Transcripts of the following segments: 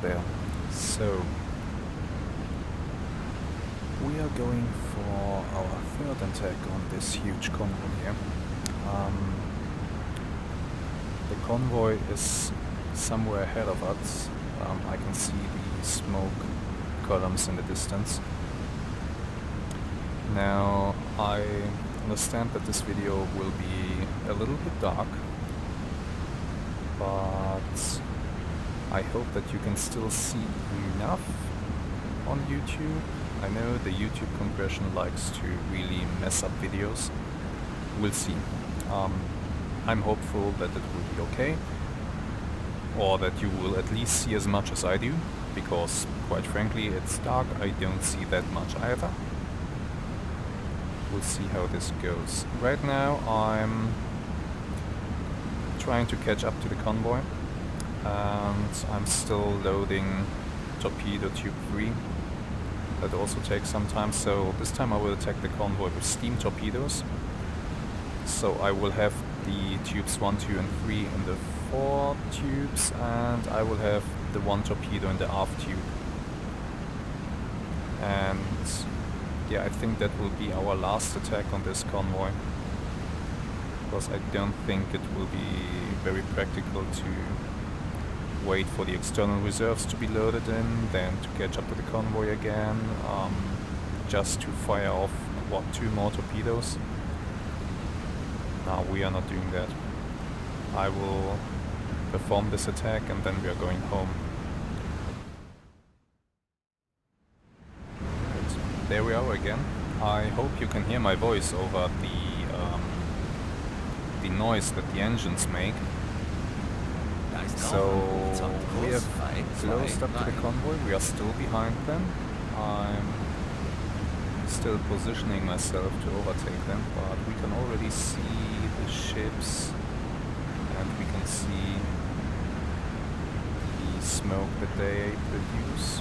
there. So, we are going for our third attack on this huge convoy here. The convoy is somewhere ahead of us. I can see the smoke columns in the distance. Now, I understand that this video will be a little bit dark, but I hope that you can still see enough on YouTube. I know the YouTube compression likes to really mess up videos. We'll see. I'm hopeful that it will be okay, or that you will at least see as much as I do, because quite frankly it's dark, I don't see that much either. We'll see how this goes. Right now I'm trying to catch up to the convoy, and I'm still loading torpedo tube 3. That also takes some time, so this time I will attack the convoy with steam torpedoes. So I will have the tubes 1, 2 and 3 in the fore tubes, and I will have the 1 torpedo in the aft tube. And yeah, I think that will be our last attack on this convoy, because I don't think it will be very practical to wait for the external reserves to be loaded in, then to catch up to the convoy again, just to fire off, what, 2 more torpedoes? No, we are not doing that. I will perform this attack and then we are going home. Right. There we are again. I hope you can hear my voice over the noise that the engines make. So we have closed up to the convoy, we are still behind them. I'm still positioning myself to overtake them, but we can already see the ships and we can see the smoke that they produce.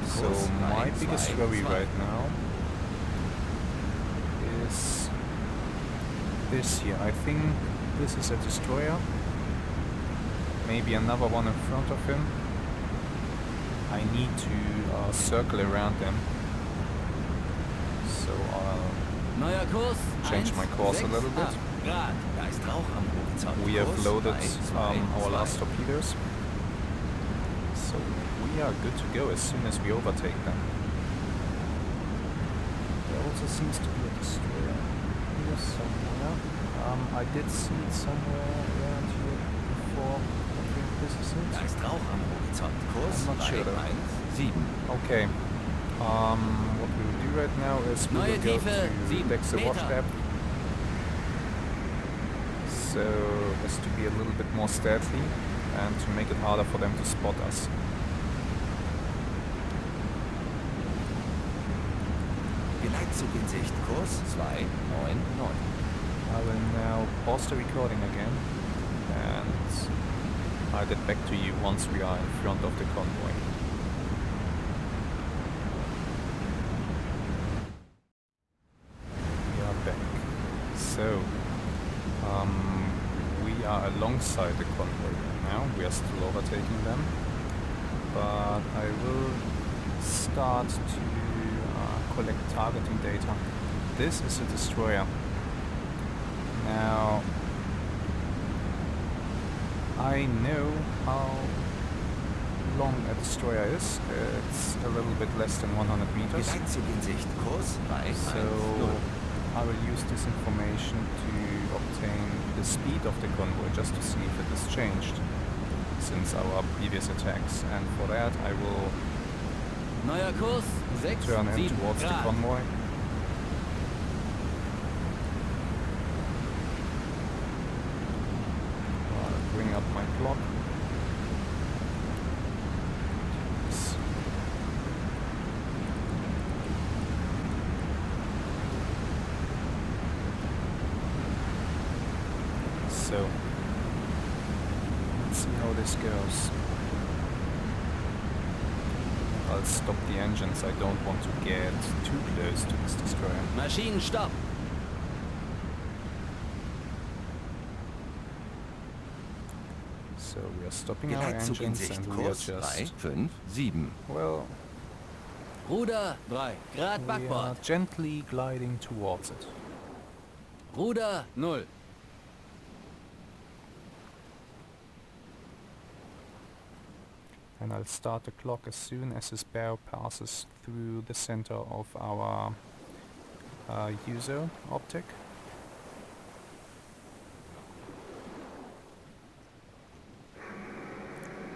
So my biggest worry right now is this here. I think this is a destroyer, maybe another one in front of him. I need to circle around them, so I'll change my course a little bit. We have loaded our last torpedoes, so we are good to go as soon as we overtake them. There also seems to be a destroyer here somewhere. I did see it somewhere around here before. I think this is it. I'm not sure though. Okay. What we will do right now is we will go to deck the watch tab, so as to be a little bit more stealthy and to make it harder for them to spot us. Geleitzug in Sicht, Kurs 299. I will now pause the recording again and I'll get back to you once we are in front of the convoy. We are back. So, we are alongside the convoy right now. We are still overtaking them, but I will start to collect targeting data. This is a destroyer. Now, I know how long a destroyer is. It's a little bit less than 100 meters. So I will use this information to obtain the speed of the convoy, just to see if it has changed since our previous attacks. And for that I will turn in towards the convoy. Bring up my clock. So, let's see how this goes. I'll stop the engines, I don't want to get too close to this destroyer. Maschinenstopp! So we are stopping our Geleitzug in engines Sicht. and we are Kurs 3, just, 5, 7. well, Ruder 3 Grad we are Backbord. gently gliding towards it. Ruder 0. And I'll start the clock as soon as this bow passes through the center of our user optic.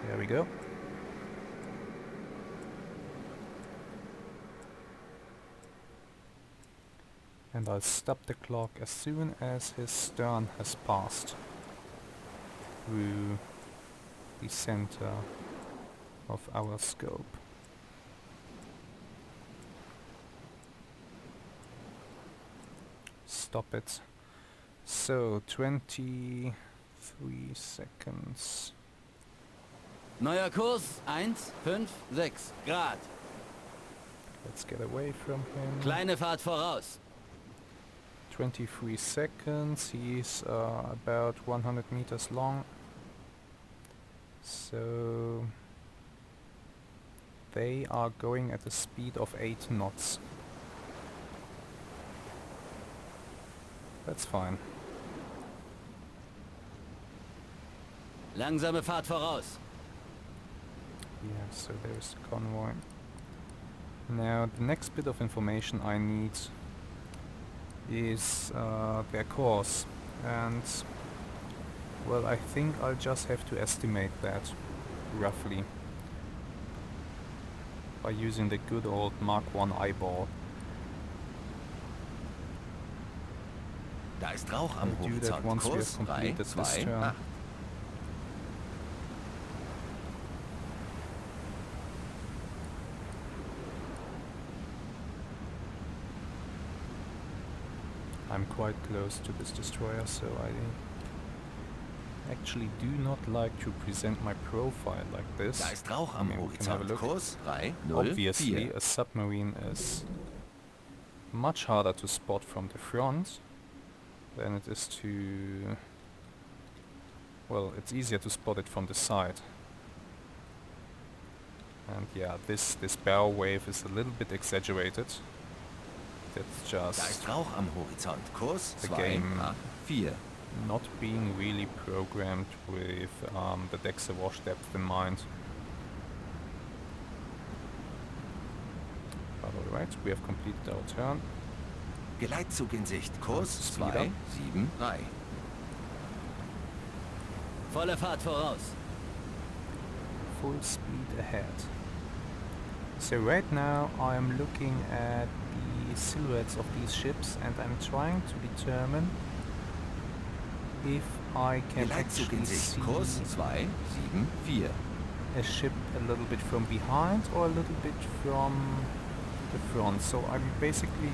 There we go. And I'll stop the clock as soon as his stern has passed through the center of our scope. Stop it. So 23 seconds. Neuer Kurs 1, 5, 6 Grad. Let's get away from him. Kleine Fahrt voraus. 23 seconds. He's about 100 meters long. So they are going at a speed of 8 knots. That's fine. Langsame Fahrt voraus. Yeah, so there's the convoy. Now the next bit of information I need is their course, and well, I think I'll just have to estimate that roughly by using the good old Mark I eyeball. Da ist Rauch am I'll do that Horizont. once we have Kurs 3, completed this 2, turn. 8. I'm quite close to this destroyer, so I actually do not like to present my profile like this. Da ist Rauch I am mean, we can have a Horizont. look. Kurs 3, 0, Obviously, 4. a submarine is much harder to spot from the front than it is to... Well, it's easier to spot it from the side. And yeah, this bow wave is a little bit exaggerated. That's Da ist just Rauch am Horizont. Kurs the 2, game 8, 4. not being really programmed with the depth awash depth in mind. But alright, we have completed our turn. Geleitzug in Sicht. Kurs Speed 2, up. 7, 3. Volle Fahrt voraus. Full speed ahead. So right now I am looking at the silhouettes of these ships and I'm trying to determine if I can Geleitzug actually in Sicht. see Kurs 2, 7, 4. a ship a little bit from behind or a little bit from the front. So I'm basically,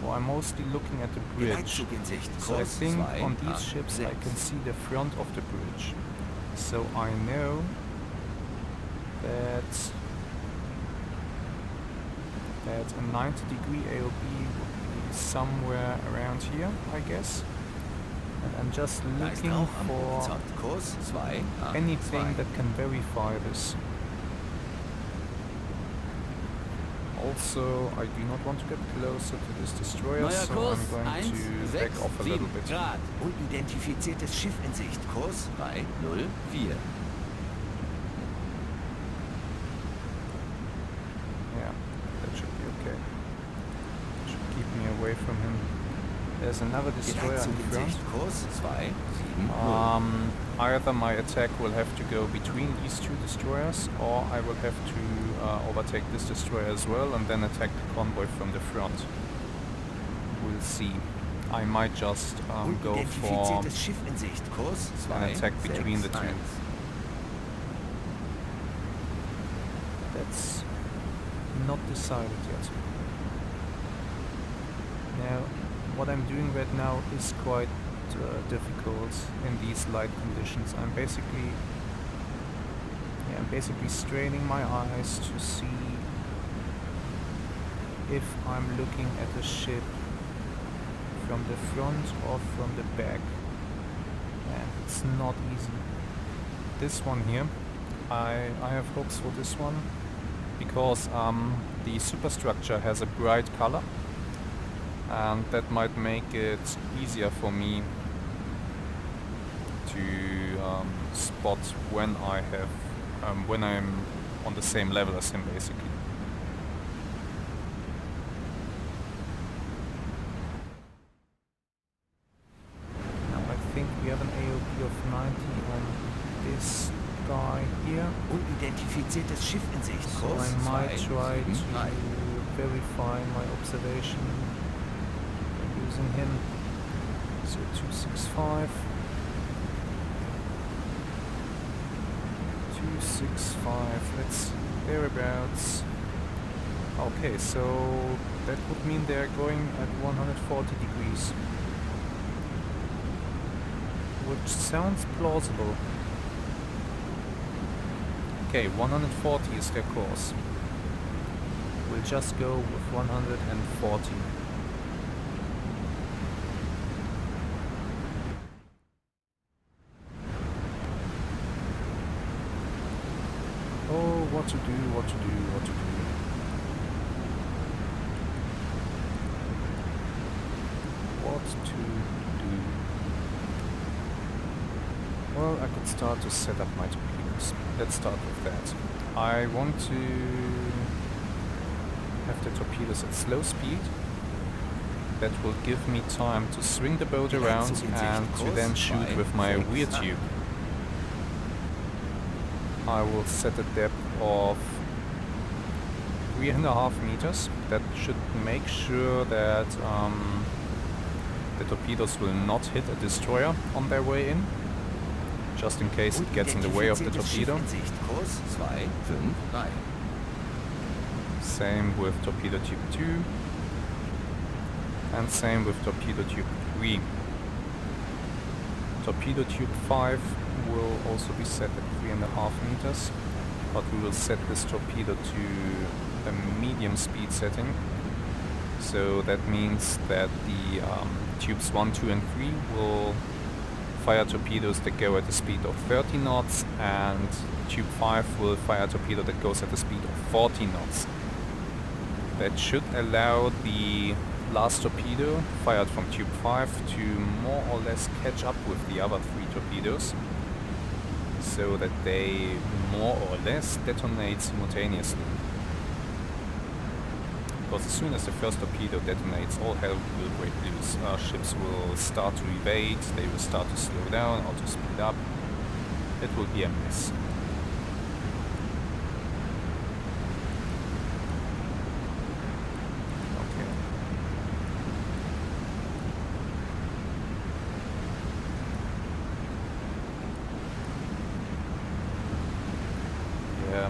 well, I'm mostly looking at the bridge. Geleitzug in Sicht. So I Kurs think 2, on these 8, ships 6. I can see the front of the bridge. So I know that a 90-degree AOB would be somewhere around here, I guess. And I'm just Da ist looking Rauch am for Horizont. Kurs 2, 8, anything 2. that can verify this. Also, I do not want to get closer to this destroyer, Neuer so Kurs I'm going 1, to 6, back off a little 7 bit. Grad. Unidentifiziertes Schiff in Sicht. Kurs 3, 0, 4. Yeah, that should be okay. Should keep me away from him. There's another destroyer Geleitzug in in front. Sicht. Kurs 2, 7, 0. Either my attack will have to go between these two destroyers, or I will have to overtake this destroyer as well and then attack the convoy from the front. We'll see. I might just go for Unidentifiziertes Schiff in Sicht. Kurs 2, an attack between 6, the two. 1. That's not decided yet. Now, what I'm doing right now is quite difficult in these light conditions. I'm basically straining my eyes to see if I'm looking at a ship from the front or from the back, and it's not easy. this one here, I have hopes for this one because the superstructure has a bright color, and that might make it easier for me to spot when when I'm on the same level as him, basically. Now I think we have an AOB of 90 on this guy here. Unidentifiziertes Schiff in Sicht. So Kurs I might 2, try 7, to 3. verify my observation using him. So 265. 265, let's thereabouts. Okay, so that would mean they're going at 140 degrees. Which sounds plausible. Okay, 140 is their course. We'll just go with 140. Oh, what to do, what to do, what to do. What to do. Well, I could start to set up my torpedoes. Let's start with that. I want to have the torpedoes at slow speed. That will give me time to swing the boat around and to then shoot with my rear tube. I will set a depth of 3.5 meters. That should make sure that the torpedoes will not hit a destroyer on their way in, just in case it gets in the way of the torpedo. Kurs 2, 5, 3. Same with torpedo tube 2, and same with torpedo tube 3. Torpedo tube 5 will also be set at 3.5 meters, but we will set this torpedo to a medium speed setting. So that means that the tubes 1, 2 and 3 will fire torpedoes that go at a speed of 30 knots, and tube 5 will fire a torpedo that goes at a speed of 40 knots. That should allow the last torpedo fired from tube 5 to more or less catch up with the other 3 torpedoes, so that they more or less detonate simultaneously. Because as soon as the first torpedo detonates, all hell will break loose. Ships will start to evade, they will start to slow down or to speed up. It will be a mess. Okay. Yeah,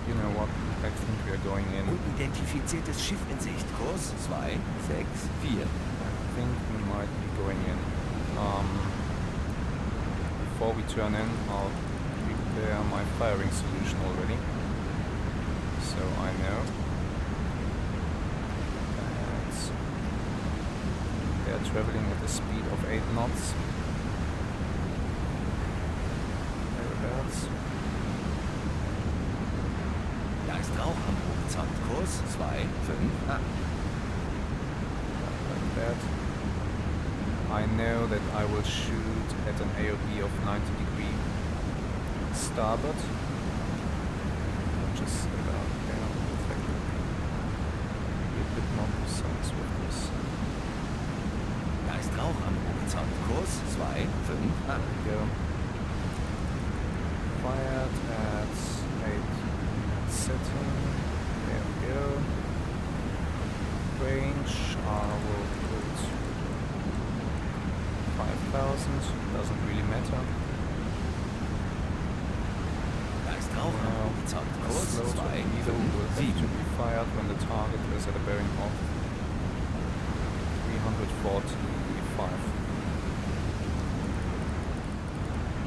you know what? I think we are going in. Unidentifiziertes Schiff in Sicht. Kurs 2, 6, 4. I think we might be going in. Before we turn in, I'll prepare my firing solution already. So I know that they are traveling at a speed of 8 knots. Thereabouts. Da ist Rauch am Horizont. Kurs 2, 5, 8. Like that. I know that I will shoot at an AOB of 90 degree starboard, which is about there. Be a bit more precise with this. Da ist Rauch am Horizont. Kurs 2, 5, 8. There we go. Fired at 8 setting. There we go. Range, I will put 5,000. Doesn't really matter. Da ist Rauch am Horizont. A Kurs slow 2, torpedo 5, will have to 7. be fired when the target is at a bearing of 345.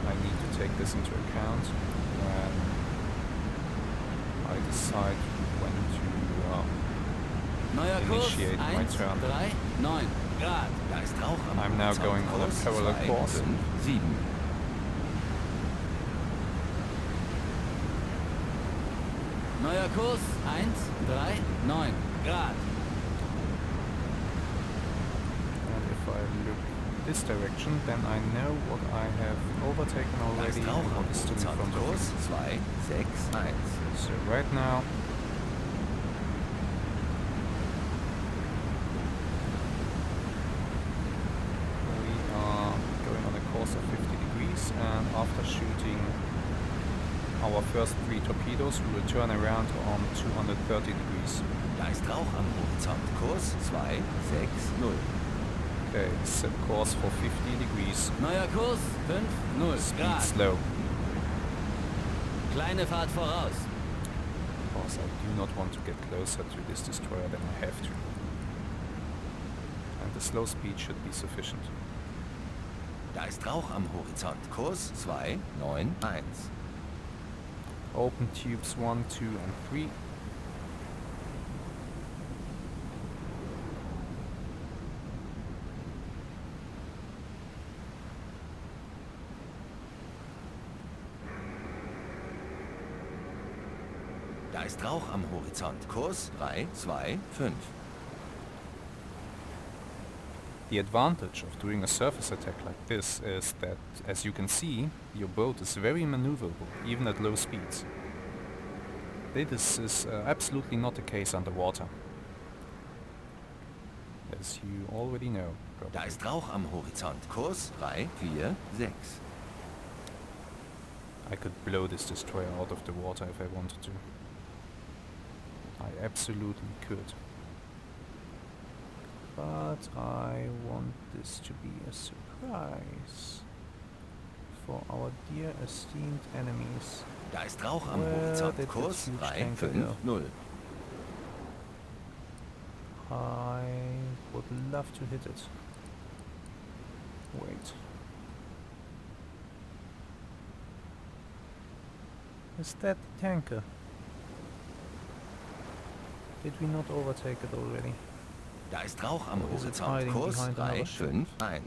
I need to take this into account when I decide when to Neuer Kurs initiate my 1, turn. 3, 9 Grad. Da ist Rauch am I'm now Horizont. going on a Kurs parallel 2, course. 5, 7. Neuer Kurs 139 Grad. And if I look this direction, then I know what I have overtaken already and what is still in front of me. Kurs 261. So right now, we are going on a course of 50 degrees, and after shooting our first 3 torpedoes, we will turn around on 230 degrees. Da ist Rauch am Horizont. Kurs 260. Okay, set course for 50 degrees. Neuer Kurs 50 Speed Grad. slow, Kleine Fahrt voraus. because I do not want to get closer to this destroyer than I have to. And the slow speed should be sufficient. Da ist Rauch am Horizont. Kurs 291. Open tubes 1, 2 and 3. Da ist Rauch am Horizont. Kurs 325. The advantage of doing a surface attack like this is that, as you can see, your boat is very maneuverable, even at low speeds. This is absolutely not the case underwater, as you already know, Da probably. ist Rauch am Horizont. Kurs 346. I could blow this destroyer out of the water if I wanted to. I absolutely could. But I want this to be a surprise for our dear esteemed enemies. Da ist Rauch am Well, Horizont. that Kurs huge tanker 350. I would love to hit it. Wait. Is that the tanker? Did we not overtake it already? Da ist Rauch am Or is it Horizont. hiding Kurs behind another ship? 351.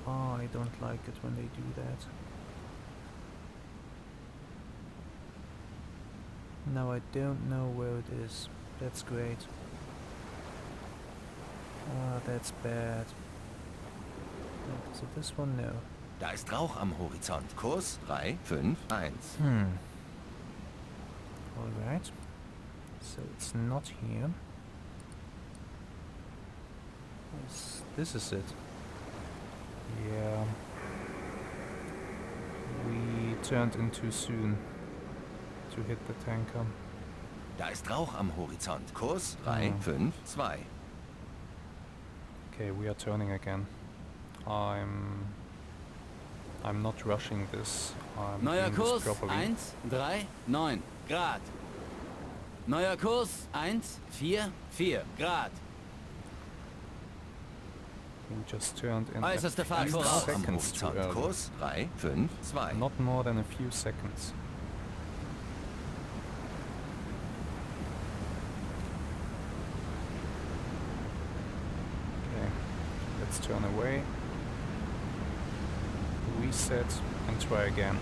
Oh, I don't like it when they do that. Now I don't know where it is. That's great. Ah, that's bad. So this one, no. Da ist Rauch am Horizont. Kurs 351. Alright. So it's not here. This is it. Yeah. We turned in too soon to hit the tanker. Da ist Rauch am Horizont. Kurs 352. Okay, we are turning again. I'm not rushing this. I'm Neuer doing Kurs this properly. 139 Grad. Neuer Kurs 144 Grad. We just turned in Äußerste a Fahrt few voraus. Am seconds too Horizont. early. Kurs 352. Not more than a few seconds. Okay, let's turn away, reset and try again.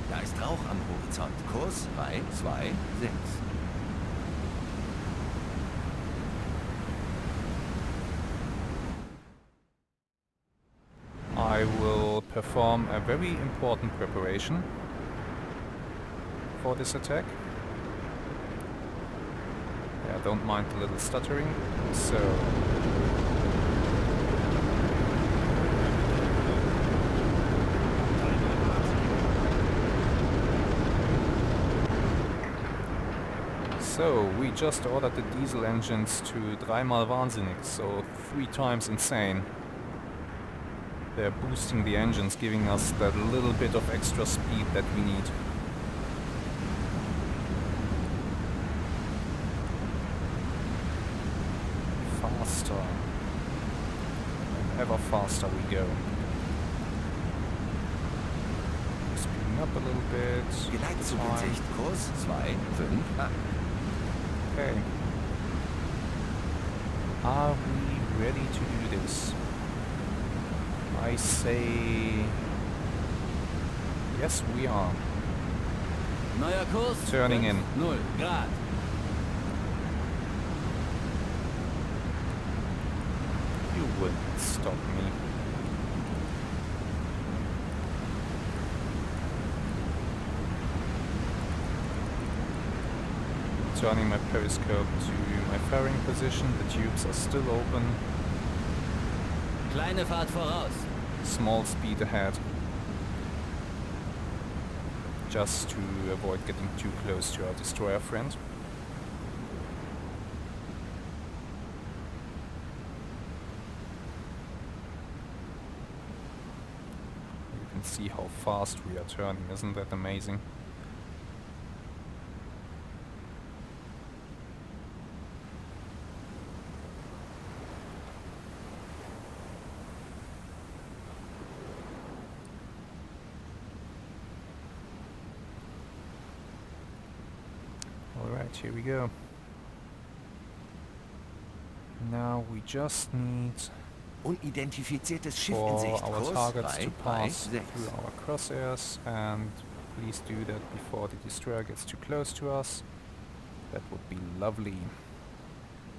Da ist Rauch am Horizont. Kurs 326. I will perform a very important preparation for this attack. Yeah, don't mind the little stuttering. So we just ordered the diesel engines to dreimal wahnsinnig, so 3 times insane. They're boosting the engines, giving us that little bit of extra speed that we need. Faster. And ever faster we go. Speeding up a little bit. Geleitzuglicht. Kurs 258. Okay. Are we ready to do this? I say yes, we are. Neuer Kurs. Turning 5, in. 0 Grad. You wouldn't stop me. Turning my periscope to my fairing position. The tubes are still open. Kleine Fahrt voraus. Small speed ahead. Just to avoid getting too close to our destroyer friend. You can see how fast we are turning, isn't that amazing? Alright, here we go. Now we just need Unidentifiziertes Schiff in for Sicht. our Kurs targets 3, to 3, pass 6. through our crosshairs, and please do that before the destroyer gets too close to us. That would be lovely.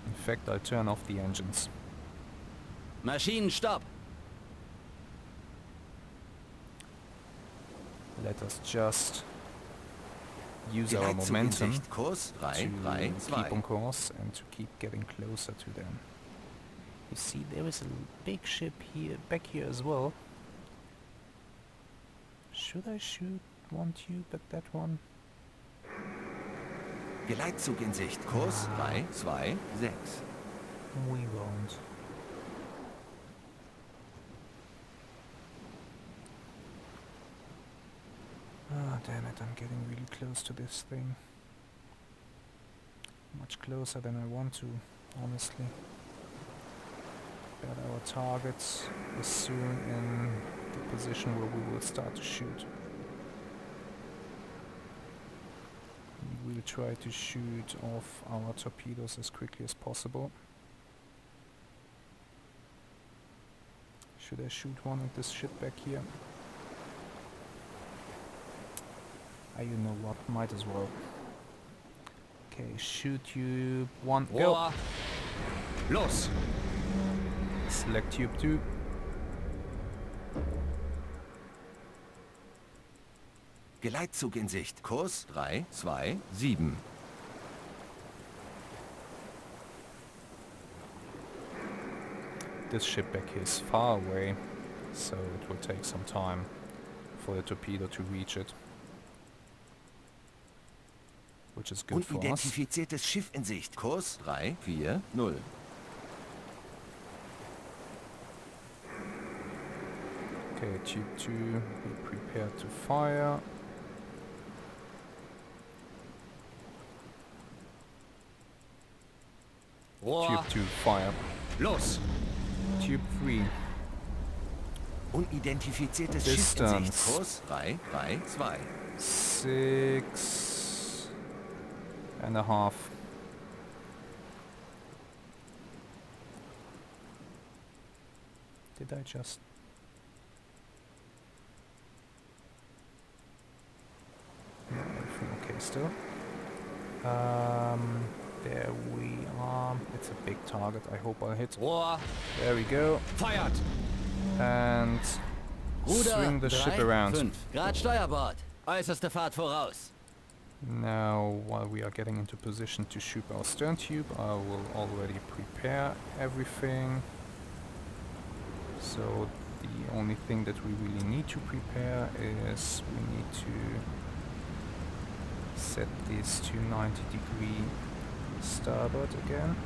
In fact, I'll turn off the engines. Maschinenstopp. Let us just use our Geleitzug in momentum Sicht. Kurs 3, 3, to 2. keep on course and to keep getting closer to them. You see, there is a big ship here, back here as well. Should I shoot one tube at that one? Geleitzug in Sicht. Kurs 3, 2, 6. We won't. Ah, damn it, I'm getting really close to this thing. Much closer than I want to, honestly. But our targets is soon in the position where we will start to shoot. We will try to shoot off our torpedoes as quickly as possible. Should I shoot one at this ship back here? You know what, might as well. Okay, shoot tube 1, go! Rohr. Los. Select tube 2. Geleitzug in Sicht. Kurs 3, 2, 7. This ship back here is far away, so it will take some time for the torpedo to reach it. Which is good for us. Unidentifiziertes Schiff in Sicht. Kurs 3, 4, 0. Okay, tube 2, be prepared to fire. Rohr. Tube 2, fire. Los. Tube 3, Unidentifiziertes Schiff in Distance. Sicht. Kurs 3, 3, 2. 6.5. Did I just... No, everything okay still. There we are. It's a big target. I hope I'll hit. Rohr. There we go. Feiert. And swing the ship around. 5 Grad Steuerbord. Äußerste Fahrt voraus. Now, while we are getting into position to shoot our stern tube, I will already prepare everything. So the only thing that we really need to prepare is we need to set this to 90° starboard again.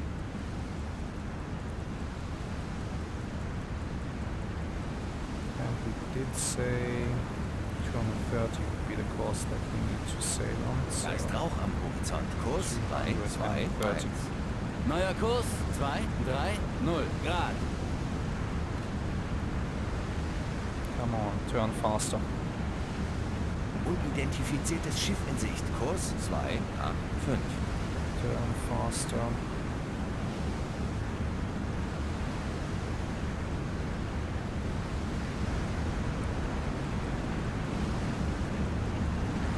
And we did say 230 would be the course that we need to sail on. Da ist Rauch am Horizont. Kurs 3, 2, 230. 1. Neuer Kurs 2, 3, 0 Grad. Come on, turn faster. Unidentifiziertes Schiff in Sicht. Kurs 2, 8, 5. Turn faster.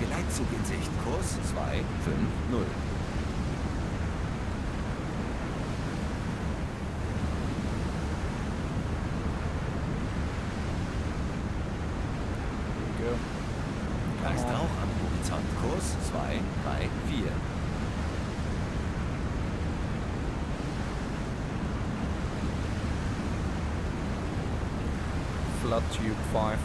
Geleitzug in Sicht. Kurs 250. Go. Da ist Rauch am Horizont. Kurs 234. Flood tube 5.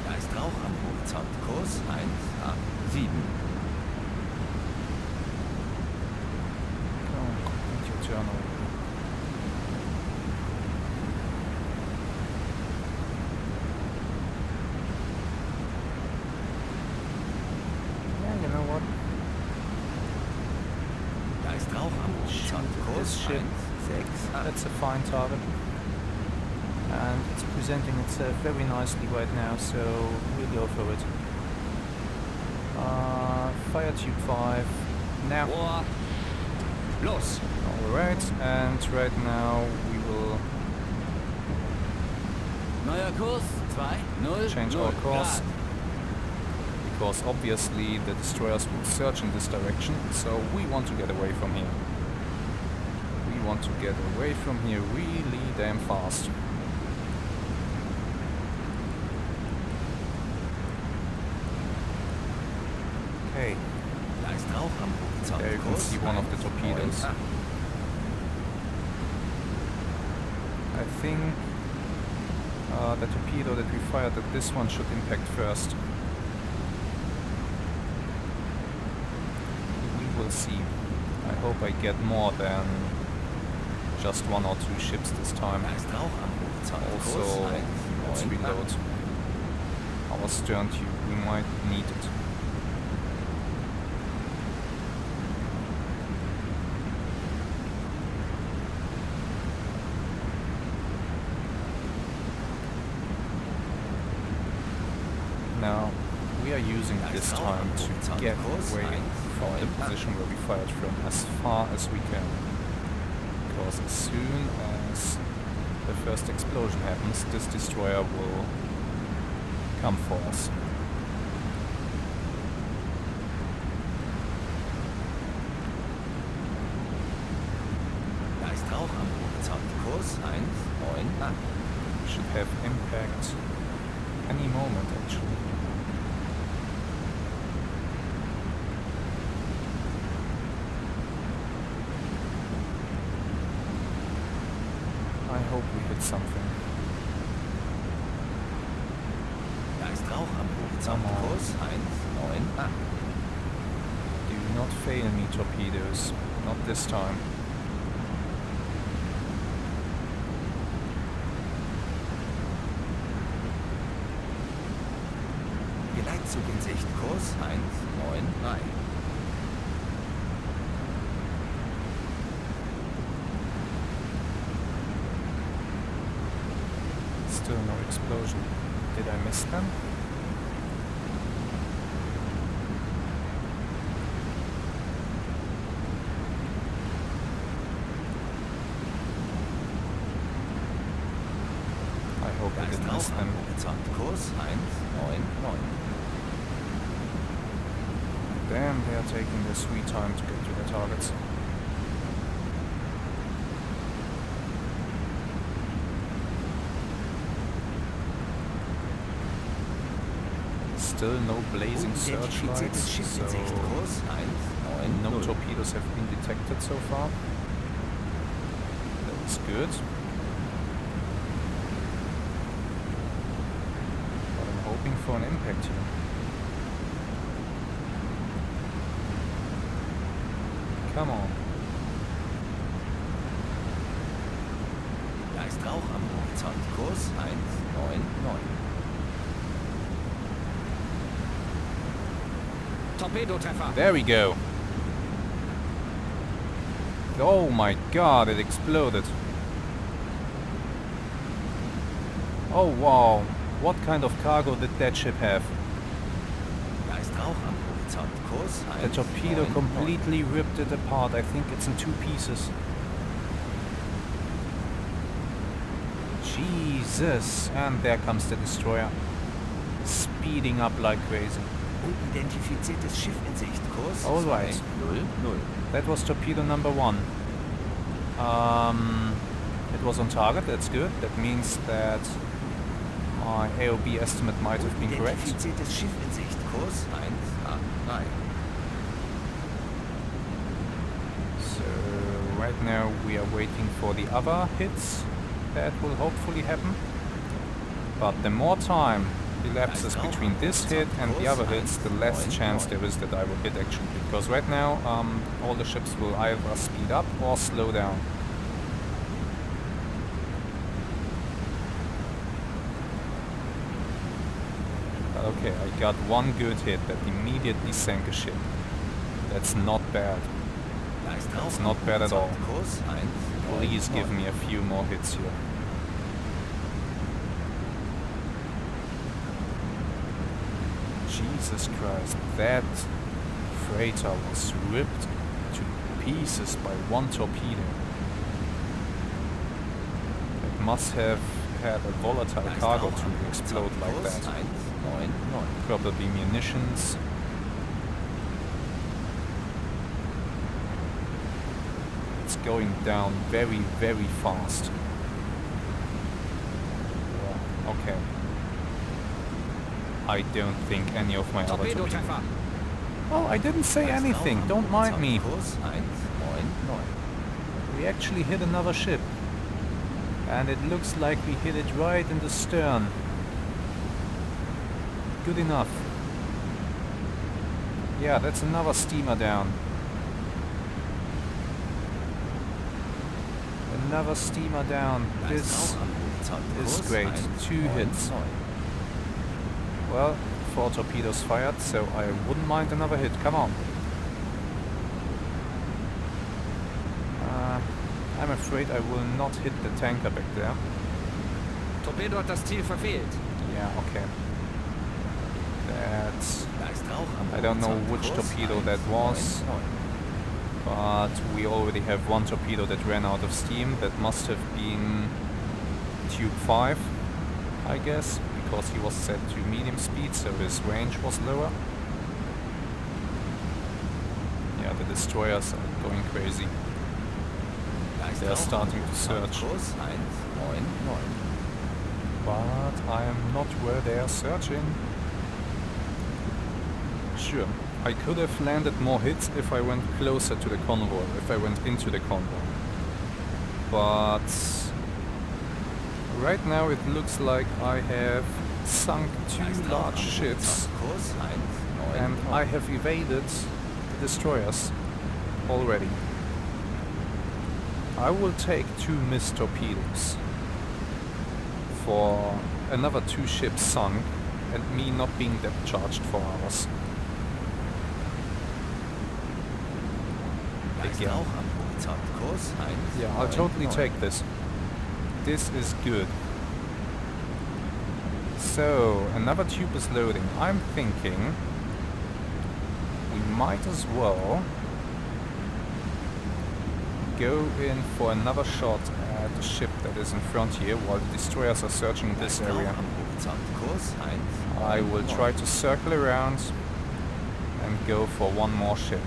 Da ist Rauch am Horizont. Kurs 187. Come on, complete your journal. Yeah, you know what? Da ist Rauch am Horizont. Kurs This ship, 168. that's a fine target. And it's presenting itself very nicely right now, so we'll go for it. Fire tube 5. Now. Rohr. Los. Alright, and right now we will Neuer Kurs 2-0. change our course. Because obviously the destroyers will search in this direction, so we want to get away from here. We want to get away from here really damn fast. Okay, Da ist Rauch am Horizont. there you can Kurs see one of the torpedoes. 198. I think the torpedo that we fired at this one should impact first. We will see. I hope I get more than just 1 or 2 ships this time. Da ist Rauch am Horizont. Also, Kurs let's 198. reload our stern tube. We might need it. Now, we are using this time to get away from the position where we fired from as far as we can. Because as soon as the first explosion happens, this destroyer will come for us. Da ist Rauch am Horizont. Kurs 198. We should have impact any moment actually. I hope we hit something. Da ist Rauch am Horizont. Come on. Kurs 198. Do not fail me, torpedoes. Not this time. Geleitzug in Sicht. Kurs 193. Still no explosion. Did I miss them? I hope Da I ist didn't miss Rauch am them. Horizont. Kurs 199. Damn, they are taking their sweet time to get to their targets. Still no blazing Unidentifiziertes searchlights, Schiff in so Sicht. Kurs 190. no torpedoes have been detected so far. That's good. But I'm hoping for an impact here. Come on. Da ist Rauch am Horizont. Kurs 199. Torpedotreffer. There we go. Oh my god, it exploded. Oh wow. What kind of cargo did that ship have? Da ist Rauch am Horizont. Kurs The torpedo 199. completely ripped it apart. I think it's in 2 pieces. Jesus! And there comes the destroyer. Speeding up like crazy. Unidentifiziertes Schiff in Sicht. Kurs Alright. 200. That was torpedo number 1. It was on target, that's good. That means that my AOB estimate might have been correct. Unidentifiziertes Schiff in Sicht. Kurs 183. So right now we are waiting for the other hits that will hopefully happen. But the more time elapses between this hit and the other hits, the less chance there is that I will hit actually. Because right now all the ships will either speed up or slow down. Okay, I got one good hit that immediately sank a ship. That's not bad. That's not bad at all. Please give me a few more hits here. Jesus Christ, that freighter was ripped to pieces by one torpedo. It must have had a volatile cargo to explode like that. Probably munitions. It's going down very, very fast. Yeah, okay. I don't think any of my other torpedoes... Well, I didn't say anything, don't mind me. We actually hit another ship. And it looks like we hit it right in the stern. Good enough. Yeah, that's another steamer down. Another steamer down. This is great. 2 hits. Well, 4 torpedoes fired, so I wouldn't mind another hit. Come on. I'm afraid I will not hit the tanker back there. Torpedo hat das Ziel verfehlt. Yeah, okay. That's... I don't know which torpedo that was, but we already have one torpedo that ran out of steam. That must have been tube 5, I guess, because he was set to medium speed, so his range was lower. Yeah, the destroyers are going crazy. They're starting to search. But I am not where they are searching. Sure, I could have landed more hits if I went closer to the convoy, if I went into the convoy. But right now it looks like I have sunk 2 large ships and I have evaded the destroyers already. I will take 2 missed torpedoes for another 2 ships sunk and me not being depth charged for hours. Again. Yeah, I'll totally take this. This is good. So, another tube is loading. I'm thinking we might as well go in for another shot at the ship that is in front here while the destroyers are searching this area. I will try to circle around and go for one more ship.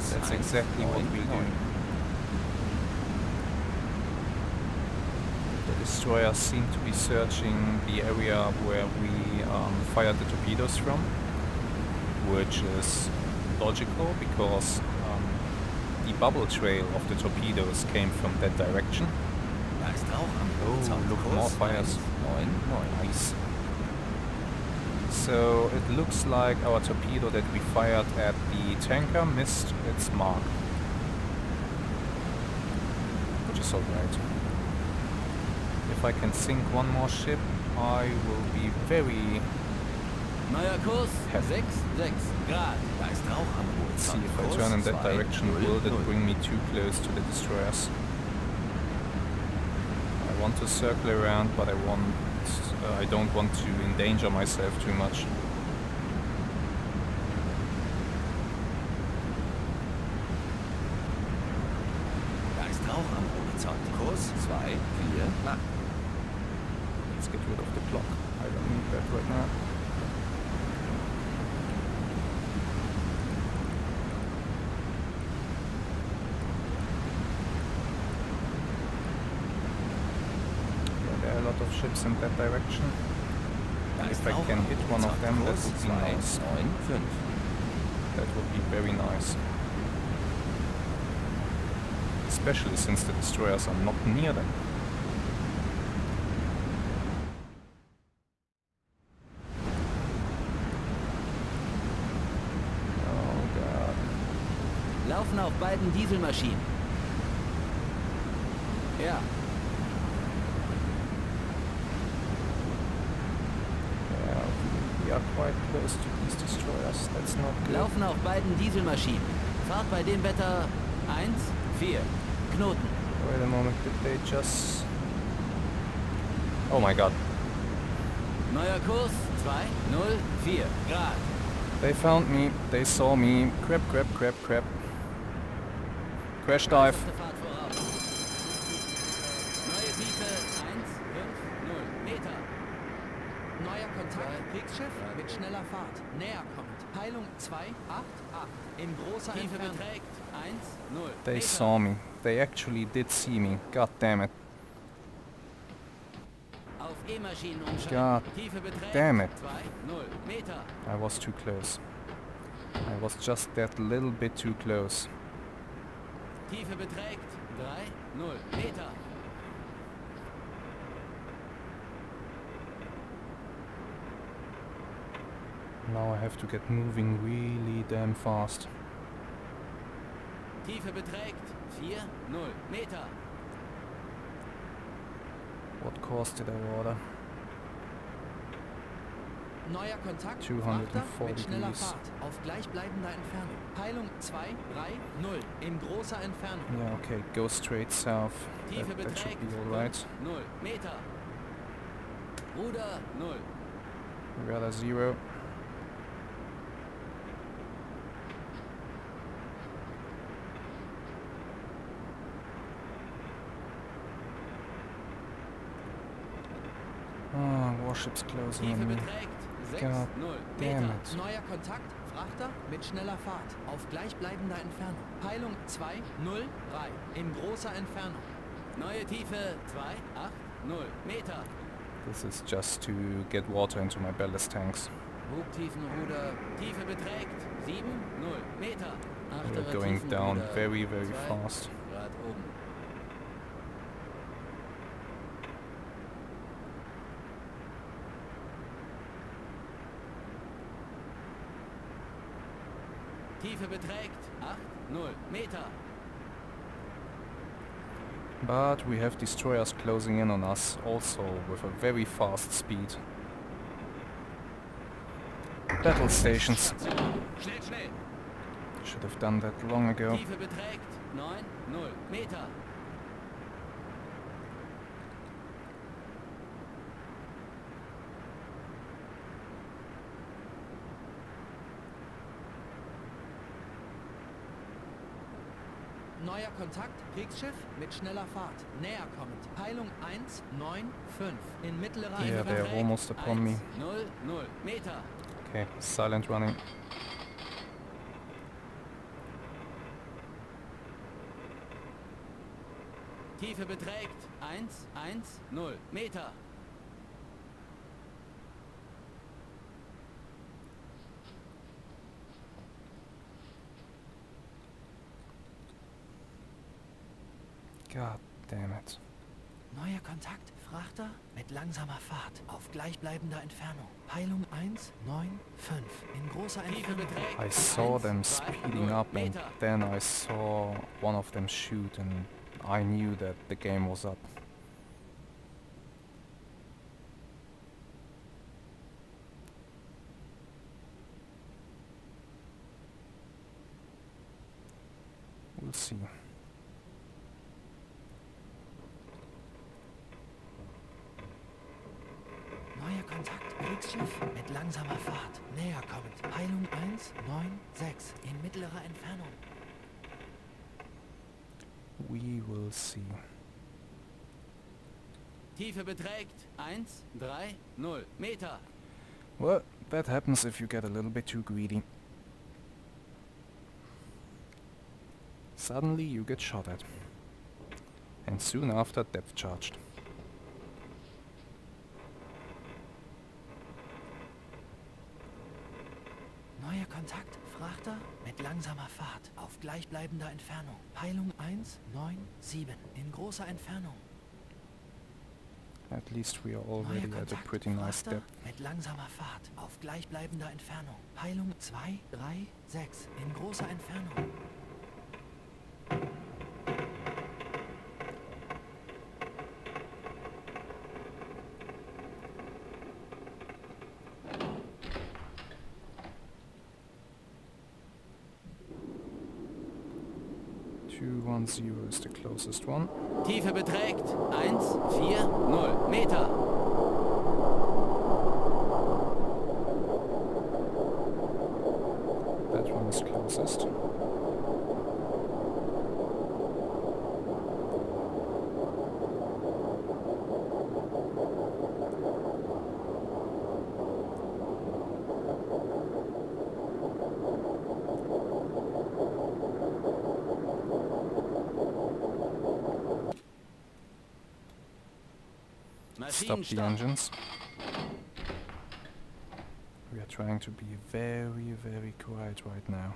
That's exactly what we do. The destroyers seem to be searching the area where we fired the torpedoes from, which is logical because the bubble trail of the torpedoes came from that direction. Oh, look, more fires. Nice. So it looks like our torpedo that we fired at the tanker missed its mark, which is alright. If I can sink one more ship, I will be very happy. 6 Grad. See if I turn in that direction, will that bring me too close to the destroyers? I I want to circle around, but I don't want to endanger myself too much. Da ist Rauch am Horizont. Kurs 248. Let's get rid of the clock. I don't need that right now. A lot of ships in that direction. And if I can hit one of them, that would be nice. That would be very nice. Especially since the destroyers are not near them. Oh god. Laufen auf beiden Dieselmaschinen. Ja. We are quite close to these destroyers. That's not good. Laufen auf beiden Dieselmaschinen. Fahrt bei dem Wetter 1-4. Knoten. Wait a moment, did they just... Oh my god. Neuer Kurs 204 Grad. They found me, they saw me. Crap, crap, crap, crap. Crash dive. Fahrt voraus. Neue Tiefe 150 Meter. Neuer Kontakt, Kriegsschiff mit schneller Fahrt. Näher kommt. Peilung 288. In großer Tiefe Entfernung. Beträgt 1-0. They saw me. They actually did see me. God damn it. Auf E-Maschinen umschalten. God Tiefe beträgt damn it. 2-0 Meter. I was too close. I was just that little bit too close. Tiefe beträgt 3-0 Meter. Now I have to get moving really damn fast. Tiefe beträgt 4-0 Meter. What course did I order? Neuer Kontakt, 204 Frachter mit schneller degrees. Fahrt, auf gleichbleibender Entfernung. Peilung 230 in großer Entfernung. Yeah, okay, go straight south. Tiefe That should beträgt be alright. 0 Meter. Ruder 0. Radar 0. Oh, warships closing Tiefe on me. beträgt God 6-0 damn Meter. it. Neuer Kontakt, Frachter mit schneller Fahrt, auf gleichbleibender Entfernung. Peilung 203 in großer Entfernung. Neue Tiefe 280 Meter. This is just to get water into my ballast tanks. Bugtiefenruder, Tiefe beträgt 7-0 Meter. We're Achterer going down Tiefenruder, very, very 2 fast. Grad oben. Tiefe beträgt 8-0 Meter. But we have destroyers closing in on us, also with a very fast speed. Battle stations. Schnell, schnell. Should have done that long ago. Tiefe beträgt 9-0 Meter. Neuer Kontakt, Kriegsschiff mit schneller Fahrt. Näher kommend. Peilung 195 in mittlerer Yeah, they are Entfernung. almost upon me. 1-0 Meter. Okay, silent running. Tiefe beträgt 110 Meter. God damn it. Neuer Kontakt, Frachter mit langsamer Fahrt auf gleichbleibender Entfernung. Peilung 195 in großer Entfernung. I saw them speeding up and then I saw one of them shoot and I knew that the game was up. We'll see. Kontakt. Kriegsschiff mit langsamer Fahrt. Näher kommend. Peilung 196 in mittlerer Entfernung. We will see. Tiefe beträgt 130 Meter. Well, that happens if you get a little bit too greedy. Suddenly you get shot at. And soon after depth charged. Neuer Kontakt. Frachter mit langsamer Fahrt. Auf gleichbleibender Entfernung. Peilung 197 in großer Entfernung. At least we are already at a pretty nice Frachter depth. mit langsamer Fahrt. Auf gleichbleibender Entfernung. Peilung 236 in großer Entfernung. .210 is the closest one. Tiefe beträgt 140 Meter. That one is closest. Stop the engines. We are trying to be very, very quiet right now.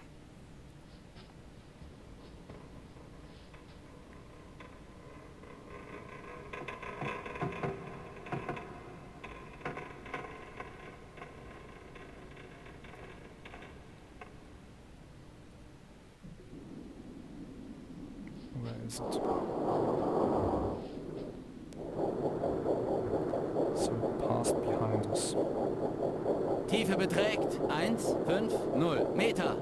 Where is it? So past behind us. Tiefe beträgt 150 Meter.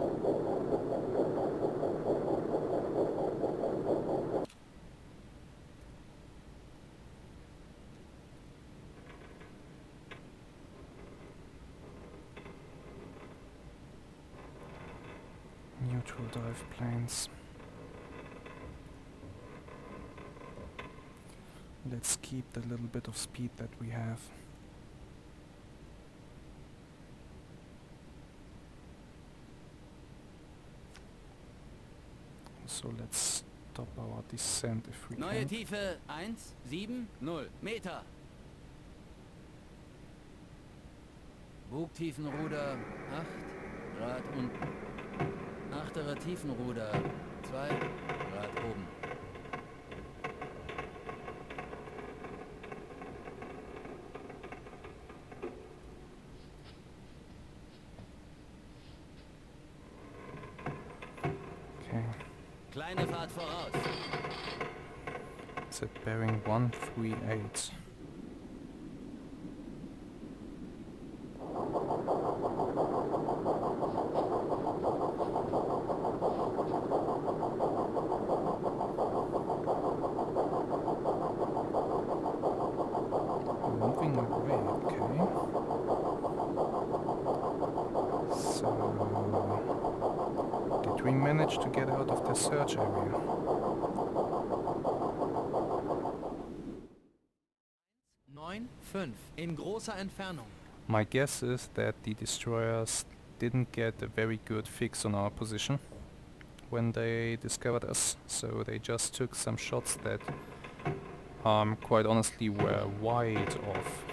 Neutral dive planes. Let's keep the little bit of speed that we have. So let's stop our descent if we Neue can. Tiefe 170 Meter. Bugtiefenruder 8 Grad unten. Achterer Tiefenruder 2 Grad oben. Okay. Kleine Fahrt voraus. It's at bearing 138. Moving away, okay. So, did we manage to get out of the search area? 9,5 in großer Entfernung. My guess is that the destroyers didn't get a very good fix on our position when they discovered us, so they just took some shots that quite honestly were wide off.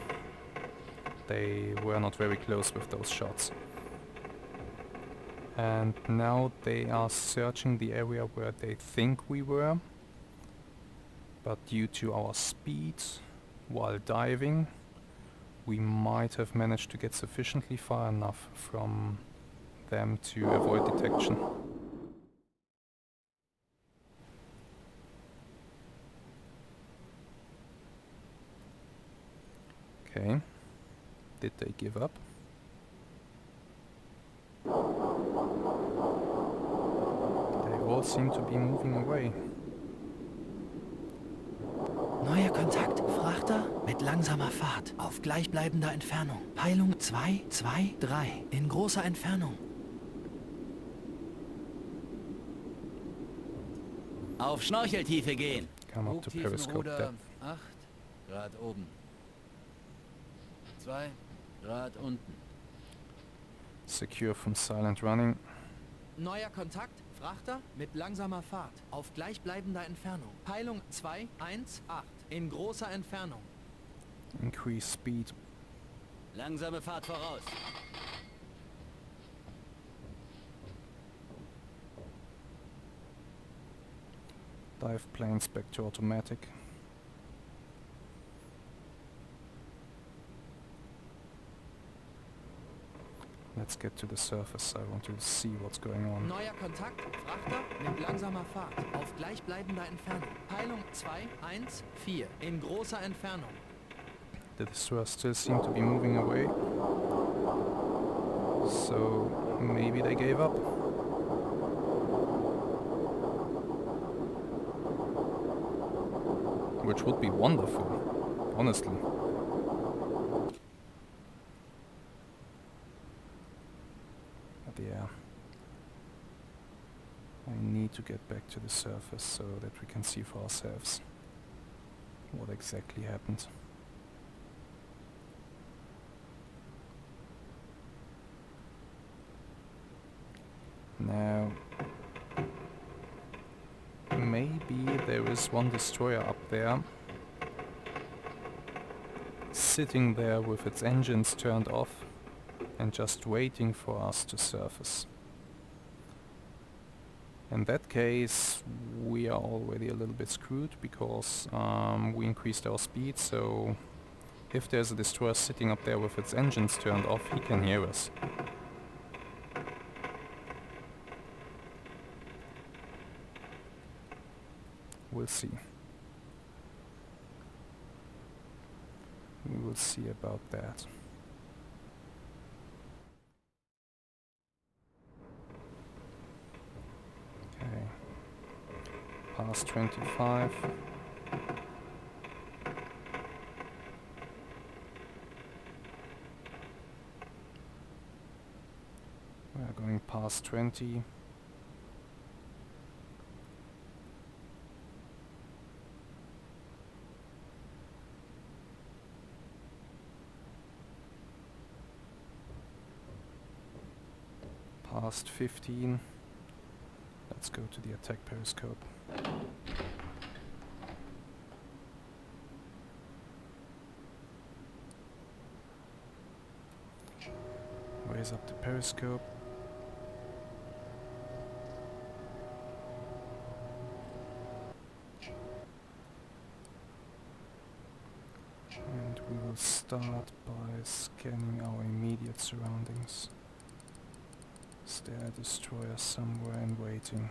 They were not very close with those shots. And now they are searching the area where they think we were, but due to our speed while diving, we might have managed to get sufficiently far enough from them to avoid detection. Okay, did they give up? They all seem to be moving away. Neuer Kontakt. Frachter Frachter mit langsamer Fahrt auf gleichbleibender Entfernung. Peilung 2, 2, 3 in großer Entfernung. Auf Schnorcheltiefe gehen. Come up to periscope Bugtiefenruder depth. 8 Grad oben. 2 Grad unten. Secure from silent running. Neuer Kontakt, Frachter mit langsamer Fahrt auf gleichbleibender Entfernung. Peilung 2, 1, 8 in großer Entfernung. Increase speed. Langsame Fahrt voraus. Dive planes back to automatic. Let's get to the surface. I want to see what's going on. Neuer Kontakt, Frachter mit langsamer Fahrt auf gleichbleibender Entfernung. Peilung 2, 1, 4 in großer Entfernung. The destroyers still seem to be moving away. So maybe they gave up. Which would be wonderful, honestly. But yeah. I need to get back to the surface so that we can see for ourselves what exactly happened. Now, maybe there is one destroyer up there, sitting there with its engines turned off and just waiting for us to surface. In that case, we are already a little bit screwed because we increased our speed, so if there's a destroyer sitting up there with its engines turned off, he can hear us. We'll see. We will see about that. Okay. Past 25. We are going past 20. Past 15. Let's go to the attack periscope. Raise up the periscope. And we will start by scanning our immediate surroundings. Is there a destroyer somewhere and waiting?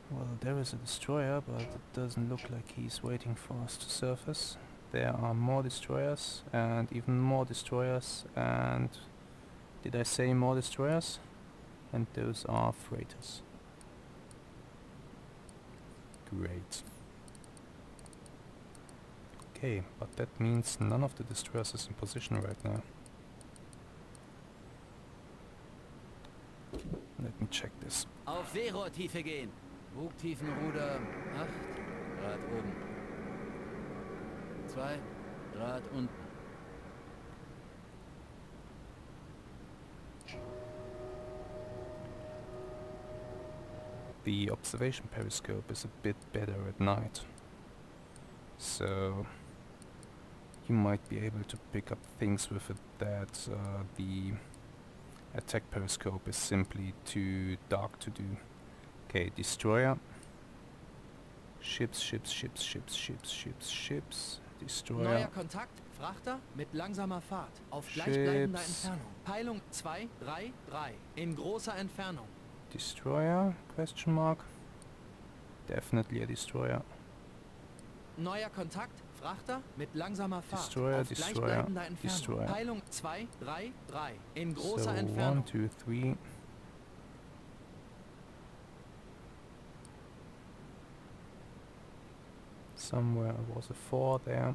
Well, there is a destroyer, but it doesn't look like he's waiting for us to surface. There are more destroyers, and even more destroyers, and... did I say more destroyers? And those are freighters. Great. Okay, but that means none of the destroyers is in position right now. Let me check this. Auf Seerohrtiefe gehen. Bugtiefenruder 8 Grad oben. 2 Grad unten. The observation periscope is a bit better at night, so you might be able to pick up things with it that the attack periscope is simply too dark to do. Okay, destroyer. Ships, ships, ships, ships, ships, ships, ships. Destroyer. Neuer Kontakt, Frachter mit langsamer Fahrt auf gleichbleibender Entfernung. Peilung 2, 3, 3 in großer Entfernung. Destroyer? Question mark. Definitely a destroyer. Neuer Kontakt, Frachter mit langsamer Fahrt Destroyer, auf destroyer, gleichbleibender Entfernung. destroyer. Peilung 2, 3, 3 in großer So Entfernung. 1, 2, 3. Somewhere was a 4 there.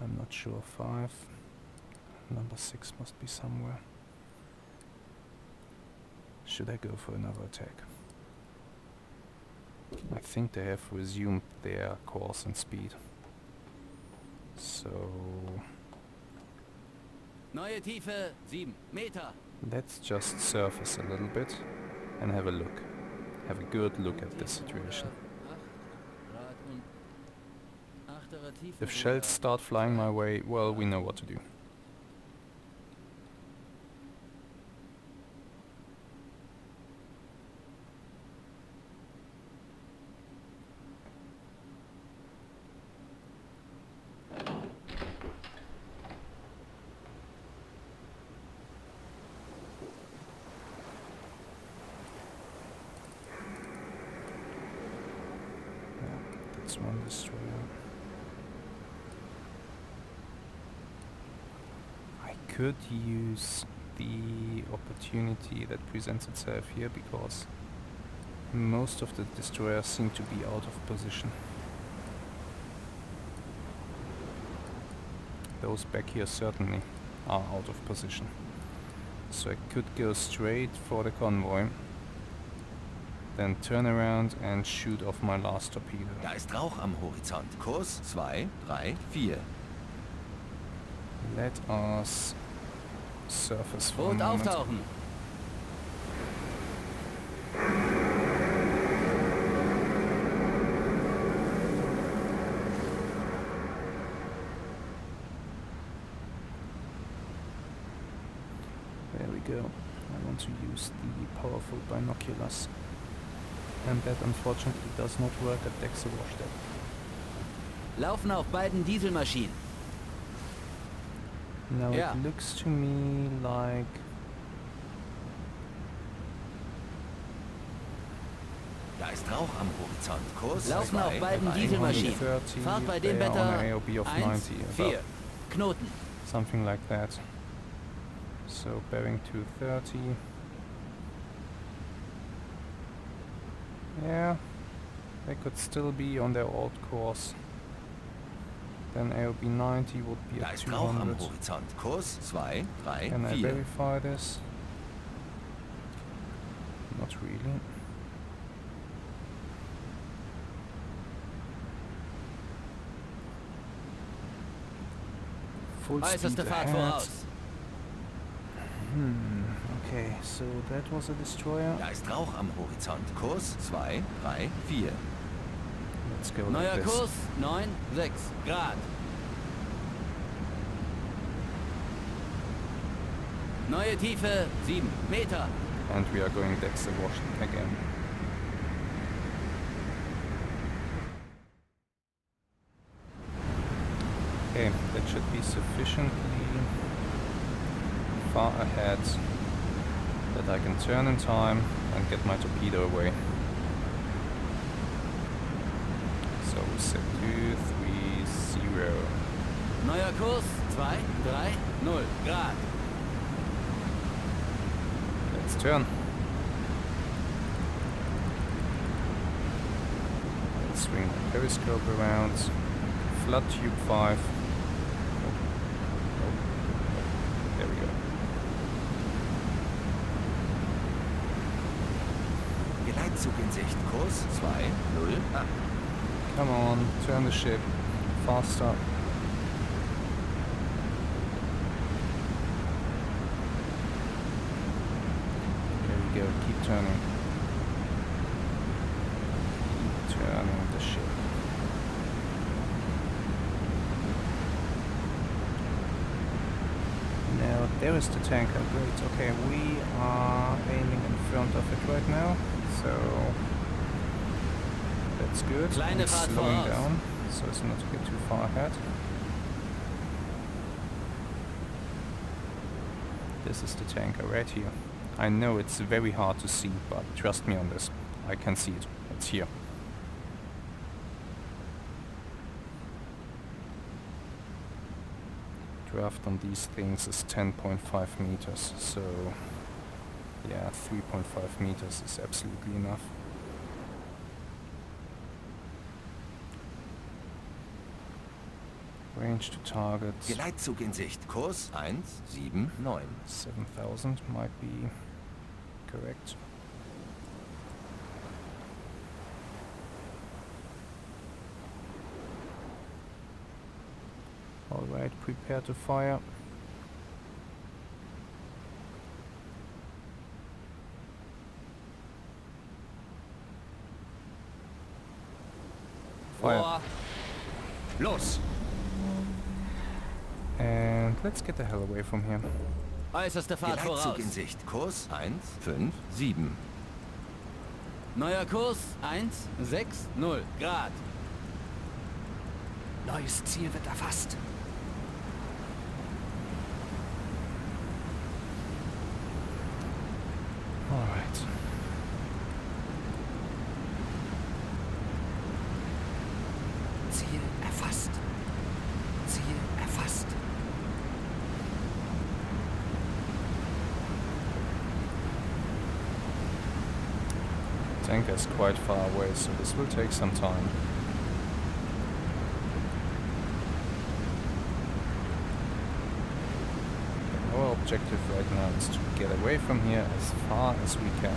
I'm not sure. 5. Number 6 must be somewhere. Should I go for another attack? I think they have resumed their course and speed. So Neue Tiefe 7 Meter. let's just surface a little bit and have a look. Have a good look at this situation. If shells start flying my way, well, we know what to do. That's one destroyer. I could use the opportunity that presents itself here because most of the destroyers seem to be out of position. Those back here certainly are out of position. So I could go straight for the convoy, then turn around and shoot off my last torpedo. Da ist Rauch am Horizont. Kurs 2, 3, 4. Let us surface for a Und moment. auftauchen. There we go. I want to use the powerful binoculars. And that unfortunately does not work at Dexter-Washtet. Laufen auf beiden Dieselmaschinen. Now Yeah. it looks to me like Da ist Rauch am Horizont. Kurs Laufen auf 2, beiden 3, Dieselmaschinen. 130, Fahrt bei dem they are on Wetter an AOB of 1, 90, 4. about Knoten. something like that. So bearing 230. Yeah, they could still be on their old course. Then AOB 90 would be Da at ist Rauch am 200. Horizont. Kurs 2, 3, Can I 4. verify this? Not really. Full Äußerste speed Fahrt ahead. voraus. Okay, so that was a destroyer. Da ist Rauch am Horizont. Kurs 2, 3, 4. Let's go like Neuer this. Kurs 9, 6 Grad. Neue Tiefe 7 Meter. And we are going Dexter-Washtet again. Okay, that should be sufficiently far ahead that I can turn in time and get my torpedo away. So we set 230. Neuer Kurs 2, 3, 0 Grad. Let's turn. Let's swing the periscope around. Flood tube 5. There we go. Geleitzug in Sicht. Kurs 2, 0, 8. Come on, turn the ship faster. There we go, keep turning. Keep turning the ship. Now there is the tanker, great. Okay, we are aiming in front of it right now, so that's good. Kleine And Fahrt slowing voraus. down so as not to get too far ahead. This is the tanker right here. I know it's very hard to see, but trust me on this. I can see it. It's here. draft on these things is 10.5 meters, so yeah, 3.5 meters is absolutely enough. Range to target. Geleitzug in Sicht. Kurs 179. 7,000 might be correct. Alright, prepare to fire. Fire. Rohr. Los! And let's get the hell away from here. Äußerste Fahrt voraus. Geleitzug in Sicht. Kurs 157. Neuer Kurs 160 Grad. Neues Ziel wird erfasst. Alright. Ziel erfasst. Ziel erfasst. Tanker is quite far away, so this will take some time. Our objective right now is to get away from here as far as we can.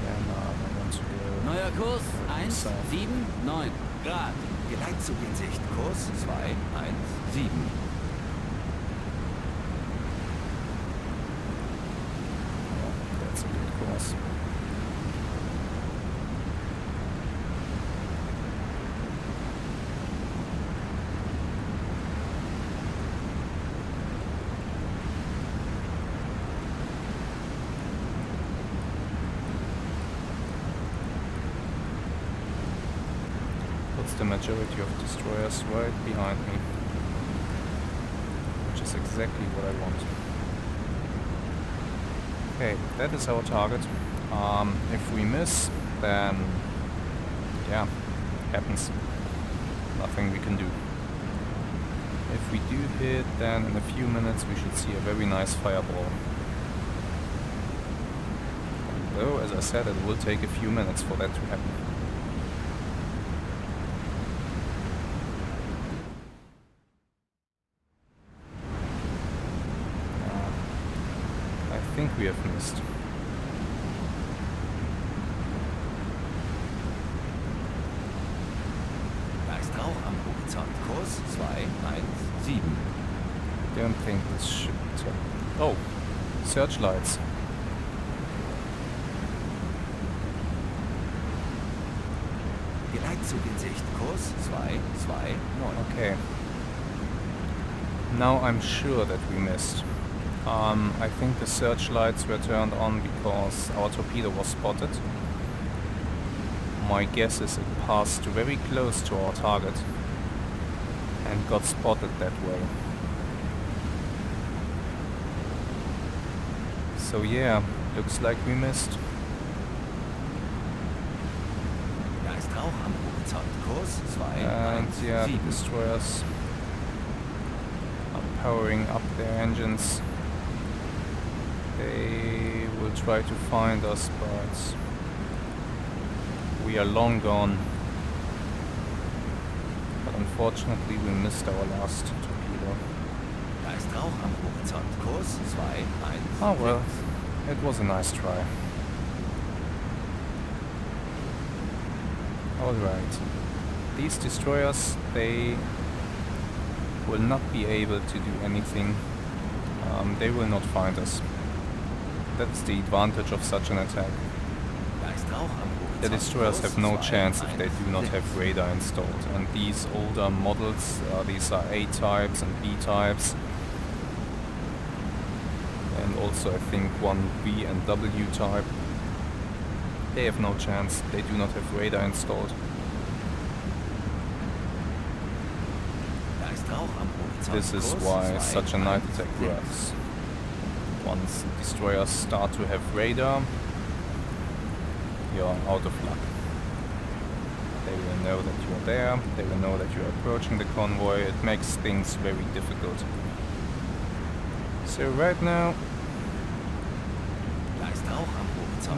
Yeah, now I want to go Neuer Kurs south. 179 Grad. Geleitzug in Sicht. Kurs 217. Yeah, that's a good course. That's the majority of destroyers right behind me, which is exactly what I want. Okay, that is our target. If we miss, then yeah, happens. Nothing we can do. If we do hit, then in a few minutes we should see a very nice fireball. Although, as I said, it will take a few minutes for that to happen. I think we have missed. Da ist Rauch am Horizont. Kurs 217. Don't think this should take... Oh! Searchlights. Geleitzug in Sicht. Kurs 229. Okay. Now I'm sure that we missed. I think the searchlights were turned on because our torpedo was spotted. My guess is it passed very close to our target and got spotted that way. So yeah, looks like we missed. Da ist Rauch am Horizont. Kurs And yeah, the 217. destroyers are powering up their engines. They will try to find us, but we are long gone. But unfortunately we missed our last torpedo. Da ist Rauch am Horizont. Kurs 216. Oh well, it was a nice try. Alright. These destroyers, they will not be able to do anything. They will not find us. That's the advantage of such an attack. Da ist Rauch am Horizont. The destroyers have no Kurs chance if they do not 216. have radar installed. And these older models, these are A types and B types. And also I think one V and W type. They have no chance. They do not have radar installed. Da ist Rauch am This is why such a night attack works. Once destroyers start to have radar, you're out of luck. They will know that you're there, they will know that you're approaching the convoy. It makes things very difficult. So right now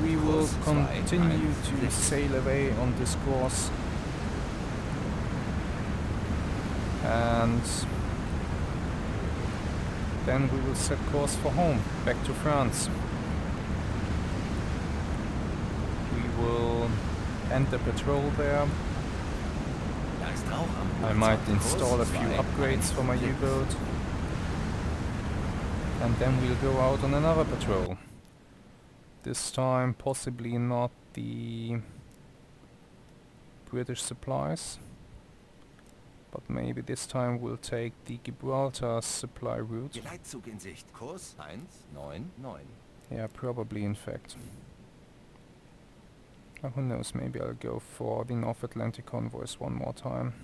we will continue to sail away on this course, and then we will set course for home, back to France. We will end the patrol there. I might install a few upgrades for my U-boat, and then we'll go out on another patrol. This time possibly not the British supplies, but maybe this time we'll take the Gibraltar supply route. Geleitzug in Sicht. Kurs 199. Yeah, probably in fact. Who knows, maybe I'll go for the North Atlantic convoys one more time.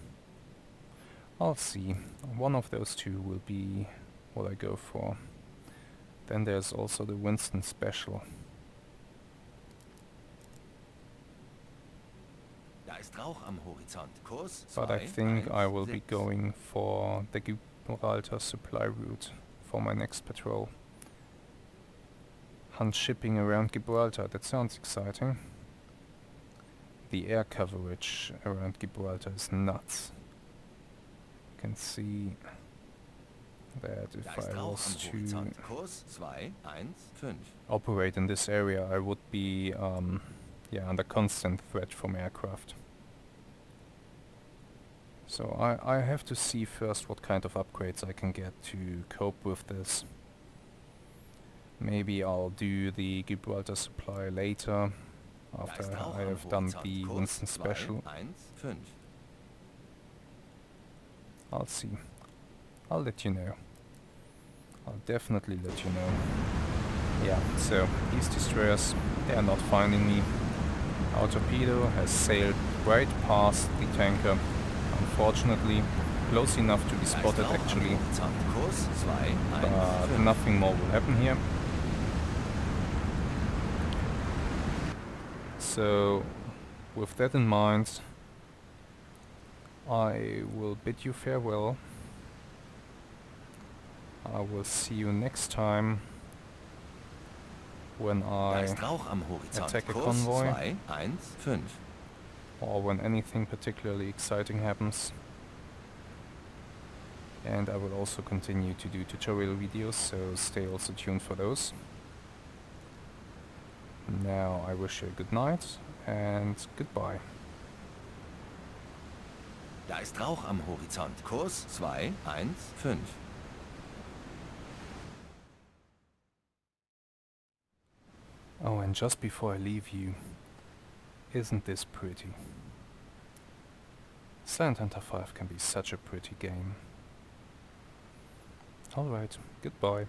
I'll see. One of those two will be what I go for. Then there's also the Winston Special. But I think I will be going for the Gibraltar supply route for my next patrol. Hunt shipping around Gibraltar, that sounds exciting. The air coverage around Gibraltar is nuts. You can see that if I was to operate in this area, I would be under constant threat from aircraft. So I have to see first what kind of upgrades I can get to cope with this. Maybe I'll do the Gibraltar supply later, after I have done the Winston Special. I'll see. I'll let you know. I'll definitely let you know. Yeah, so these destroyers, they are not finding me. Our torpedo has sailed right past the tanker. Unfortunately, close enough to be spotted actually, but nothing more will happen here. So, with that in mind, I will bid you farewell. I will see you next time when I attack a convoy, or when anything particularly exciting happens. And I will also continue to do tutorial videos, so stay also tuned for those. Now I wish you a good night and goodbye. Da ist Rauch am Horizont. Kurs 215. Oh, and just before I leave you, isn't this pretty? Sand Hunter 5 can be such a pretty game. Alright, goodbye.